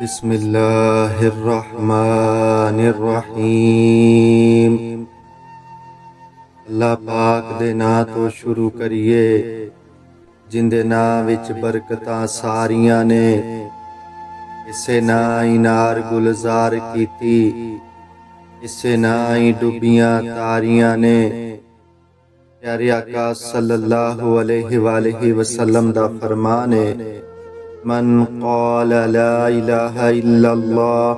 बिस्मिल्लाहिर्रहमानिर्रहीम। अल्लाह पाक दे नां तो शुरू करिए जिंदे नां विच बरकतां सारियां ने। इसे नां ही नार गुलजार कीती, इसे नां ही डुबियां तारियां ने। प्यारे आका सल्लल्लाहु अलैहि वसल्लम दा फरमान है, मन क़ाल ला इलाहा इल्लल्लाह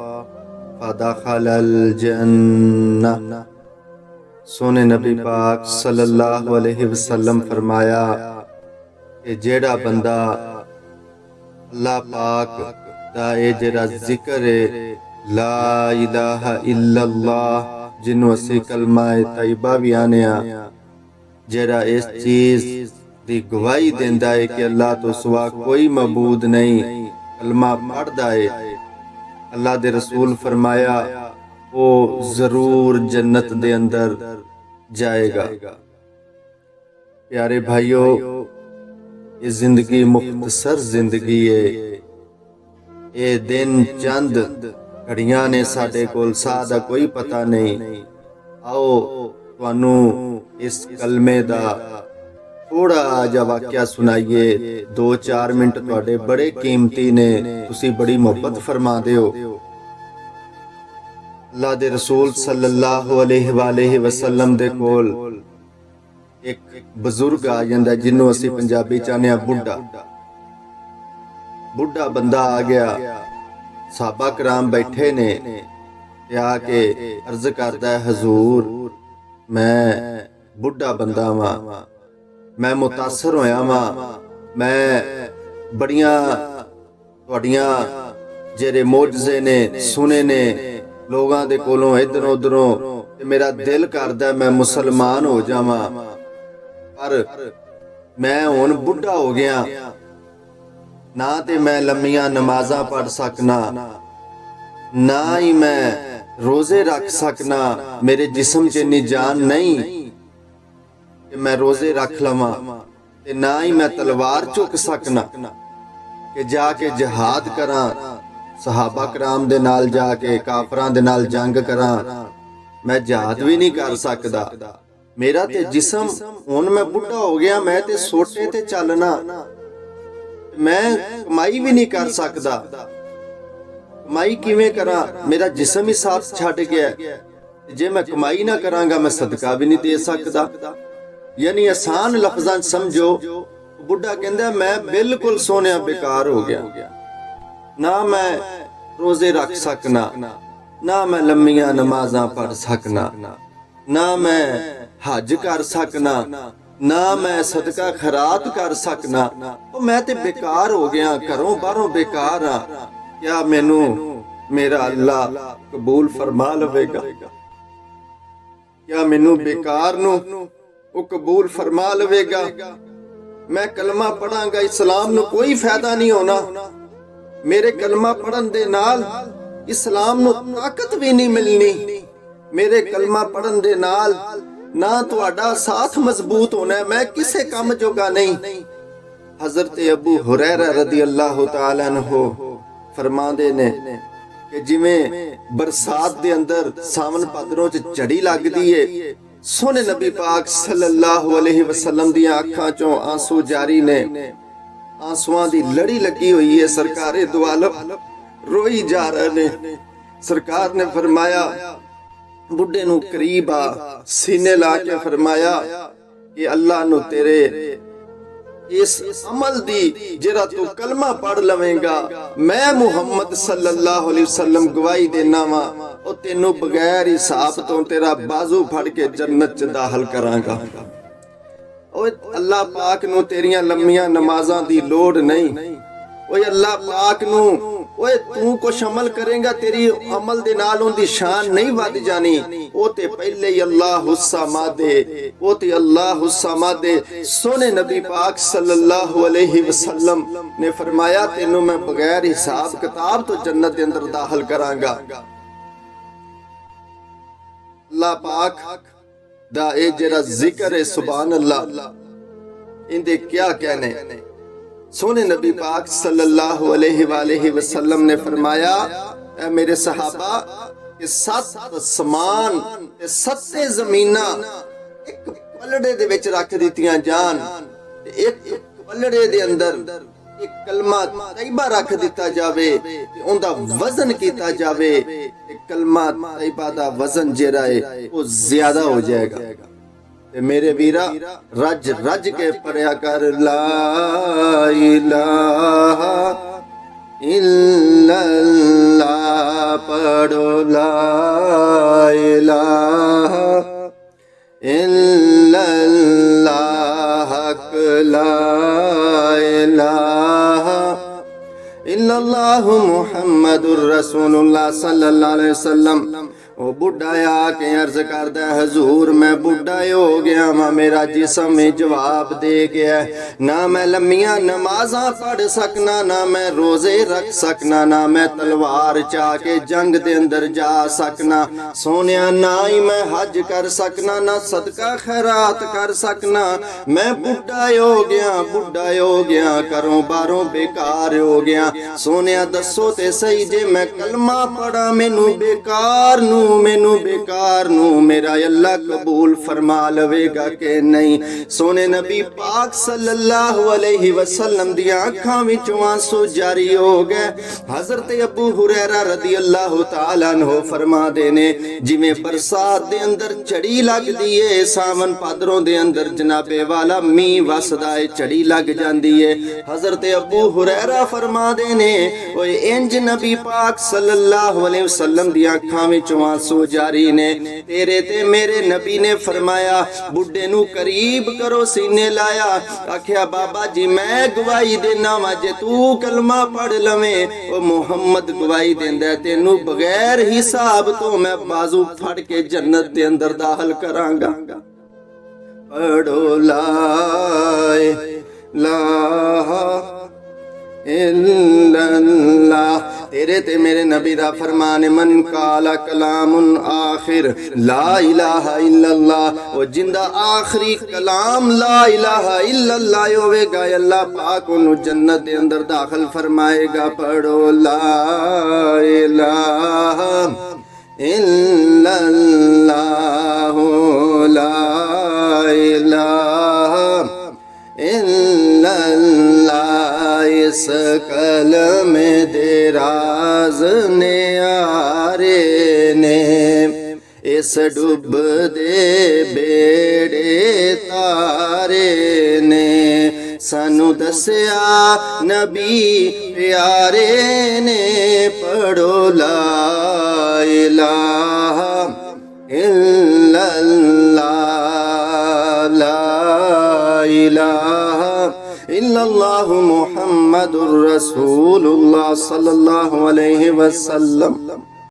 फदखलल जन्नह। सोने नबी पाक सल्लल्लाहु अलैहि वसल्लम फरमाया कि जेड़ा बंदा अल्लाह पाक दा ए जेड़ा जिक्र है ला इलाहा इल्लल्लाह, जिन्हों असी कलमा तैयबा भी आने, जेड़ा इस चीज दी गवाही देंदा है कि अल्लाह तो सिवा कोई मबूद नहीं, कलमा पढ़दा है, अल्लाह दे रसूल फरमाया वो जरूर जन्नत दे अंदर जाएगा। प्यारे भाइयों, ये जिंदगी मुख्तसर जिंदगी है। ये दिन चंद घड़ियां ने, साडे कोल साह दा कोई पता नहीं। आओ तुहानू इस कलमे दा थोड़ा जा वाक्या सुनाइए। 2-4 मिनट तुहाडे बड़े कीमती ने, तुसी बड़ी मोहब्बत फरमाते हो। अल्लाह दे रसूल सल्लल्लाहु अलैहि वसल्लम दे कोल एक बुजुर्ग आ जांदा, जिन्हों असी पंजाबी चाहने बुढ़ा। बुढ़ा बंदा आ गया, सहाबा कराम बैठे ने, आके अर्ज करदा है, हजूर मैं बुढ़ा बंदा वां, मैं मुतासर होया वां, मैं बड़ियां तुहाडियां जेरे मोजज़े ने सुने ने लोगां दे कोलों इधरों उधरों, मेरा दिल करदा मैं मुसलमान हो जावां, पर मैं हुण बुढ़ा हो गया, ना ते मैं लम्मियां नमाज़ां पढ़ सकना, ना ही मैं रोजे रख सकना, मेरे जिस्म च इन्नी जान नहीं कि मैं रोजे रख लवां, ते ना ही मैं तलवार चुक सकना कि जाके जिहाद करा, सहाबा कराम दे नाल जाके काफरां दे नाल जंग करा। मैं जिहाद भी नहीं कर सकदा, मेरा ते जिस्म हुण मैं बुढ़ा हो गया, मैं ते सोटे ते चलना, मैं कमाई भी नहीं कर सकदा, कमाई किवें करा, मेरा जिस्म ही साथ छड्ड गया, जे मैं कमाई ना करांगा मैं सदका भी नहीं दे सकदा। यानी आसान लफ्जां समझो, बुढ़ा कहंदा मैं बिल्कुल सोनिया बेकार हो गया, ना मैं रोजे रख सकना, ना मैं लम्मियां नमाज़ां पढ़ सकना, ना मैं हज कर सकना, ना मैं सदका खैरात कर सकना, तो मैं ते बेकार हो गया, घरों बाहरों बेकार हाँ। क्या मैनू मेरा अल्लाह कबूल फरमा लवेगा? क्या मैनू बेकार नू वो कबूल फरमा लवेगा? मैं कलमा पढ़ांगा, इस्लाम नू कोई फायदा नहीं होना, मेरे कलमा पढ़न दे नाल इस्लाम नू ताकत भी नहीं मिलनी, मेरे कलमा पढ़न दे नाल ना तुहाडा साथ मजबूत होना, मैं किसे काम जोगा नहीं। हजरत अबू हुरैरा रदी अल्लाह तआला अन्हु फरमांदे ने कि जिवें बरसात दे अंदर सावन भादरों च झड़ी लगदी है, सोने नबी पाक सल्लल्लाहु अलैहि वसल्लम दी अखां चों आंसू जारी ने, आंसुआं दी लड़ी लगी हुई है, सरकारे दो आलम रोई जा रहे ने। सरकार ने फरमाया, बुढ़े नू करीब आ, सीने ला के फरमाया कि अल्लाह नू तेरे इस अमल दी जेरा तू कलमा पढ़ लवेंगा, मैं मुहम्मद सल्लल्लाहु अलैहि वसल्लम गवाही देना वा, ओ तेनू बगैर हिसाब तो तेरा बाजू फड़ के जन्नत च दाखिल करांगा। ओए अल्लाह पाक नू तेरियां लम्मियां नमाज़ां दी लोड़ नहीं, ओए अल्लाह पाक नू ओए तू कुछ अमल करेगा, तेरी अमल दे नाल उनदी शान नहीं वध जानी, ओ ते पहले ही अल्लाह हुस्सा मादे, ओ ते अल्लाह हुस्सा मादे। सोने नबी पाक सल्लल्लाहु अलैहि वसल्लम ने फरमाया, तेनू मैं बगैर हिसाब किताब तो जन्नत दे अंदर दाखिल करांगा। अल्लाह पाक दा ए जेड़ा जिक्र है, सुभान अल्लाह, इंदे क्या कहने। सोने नबी पाक सल्लल्लाहु अलैहि वसल्लम ने फरमाया, ऐ मेरे सहाबा कि 7 आसमान ते 7 ज़मीनां एक पलड़े दे विच रख दित्तियां जान, एक पलड़े दे अंदर एक कलमा तैयबा रख दिता जावे, उनका वजन किया जावे, कलमा तैयबा दा वजन जिहड़ा है वो ज्यादा हो जाएगा। ते मेरे वीरा रज रज के पढ़िया कर ला इलाहा इल्लल्लाह, पढ़ो ला इलाहा इल्लल्लाह, हक ला इलाहा इल्लल्लाहु मुहम्मदुर रसूलुल्लाह सल्लल्लाहु अलैहि वसल्लम। ओ बुढ़ा आके अर्ज करदा, हजूर मैं बुढ़ा हो गया वा, मेरा जिस्म जवाब दे गया, ना मैं लम्मियां नमाजा पढ़ सकना, ना मैं रोजे रख सकना, ना मैं तलवार चा के जंग दे अंदर जा सकना, सोनिया ना ही मैं हज कर सकना, ना सदका खैरात कर सकना। मैं बुढ़ा हो गया, बुढ़ा हो गया, करों बारों बेकार हो गया। सोनिया दसो ते सही, जे मैं कलमा पढ़ा मैनू बेकार नू मेरा अल्लाह कबूल फरमा लवेगा के नहीं। सोने नबी पाक सल्लल्लाहु अलैहि वसल्लम दी आंखां विचों आंसू जारी हो गए। हजरत अबू हुरैरा रदी अल्लाह तआला अन्हु फरमा देने, जिवें बरसात दे अंदर झड़ी लगदी है, सावन भादरों दे अंदर जनाबे वाला मींह वसदा है, झड़ी लग जांदी है। हजरत अबू हुरैरा फरमा देने, ओए इंज नबी पाक सल्लल्लाहु अलैहि वसल्लम दी आंखां विचों आंसू जारी ने। तेरे ते मेरे नबी ने फरमाया, बुढ़े नू करीब करो, सीने लाया, आख्या बाबा जी मैं गवाही देना वा, जे तू कलमा पढ़ लवें, ओ मुहम्मद गवाही देंदा, तेनू बगैर हिसाब तो मैं बाजू फड़ के जन्नत दे अंदर दाखिल करांगा। पढ़ो ला इलाहा इल्लल्लाह। तेरे ते मेरे नबी दा फरमान, मन काला कलामुन आखिर ला इलाहा इल्लल्लाह, ओ जिंदा आखिरी कलाम ला इलाहा इल्लल्लाह होवेगा, अल्लाह पाक उन्हें जन्नत दे अंदर दाखिल फरमाएगा। पढ़ो ला इलाहा इल्लल्लाह, ला इलाहा इल्लल्लाह, इस कलम दे राज ने आरे ने, इस डुब दे बेड़े तारे ने, सानू दस्या नबी प्यारे ने। पढ़ो ला इलाहा इल्लल्लाह, ला इलाहा इल्लल्लाहु मुहम्मदुर रसूलुल्लाह सल्लल्लाहु अलैहि वसल्लम।